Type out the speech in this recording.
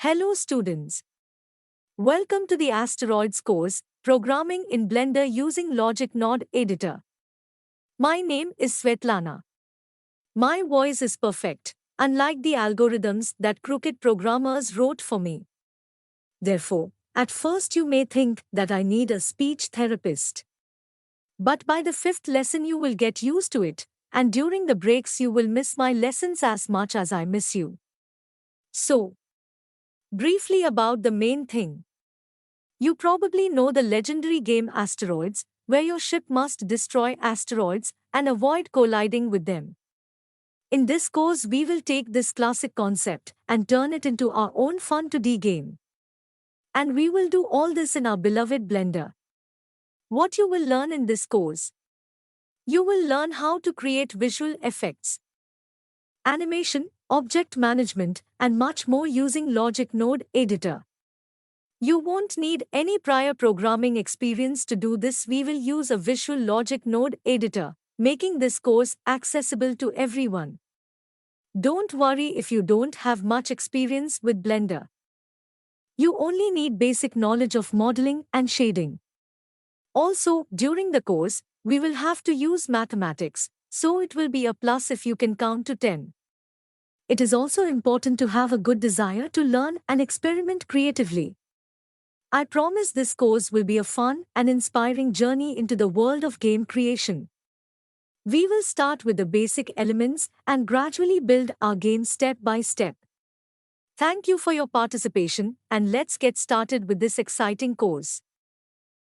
Hello students. Welcome to the Asteroids course, Programming in Blender using Logic Node Editor. My name is Svetlana. My voice is perfect, unlike the algorithms that crooked programmers wrote for me. Therefore, at first you may think that I need a speech therapist. But by the fifth lesson you will get used to it, and during the breaks you will miss my lessons as much as I miss you. So, briefly about the main thing. You probably know the legendary game Asteroids, where your ship must destroy asteroids and avoid colliding with them. In this course, we will take this classic concept and turn it into our own fun 2D game. And we will do all this in our beloved Blender. What you will learn in this course? You will learn how to create visual effects, animation, object management, and much more using Logic Node Editor. You won't need any prior programming experience to do this. We will use a Visual Logic Node Editor, making this course accessible to everyone. Don't worry if you don't have much experience with Blender. You only need basic knowledge of modeling and shading. Also, during the course, we will have to use mathematics, so it will be a plus if you can count to 10. It is also important to have a good desire to learn and experiment creatively. I promise this course will be a fun and inspiring journey into the world of game creation. We will start with the basic elements and gradually build our game step by step. Thank you for your participation, and let's get started with this exciting course.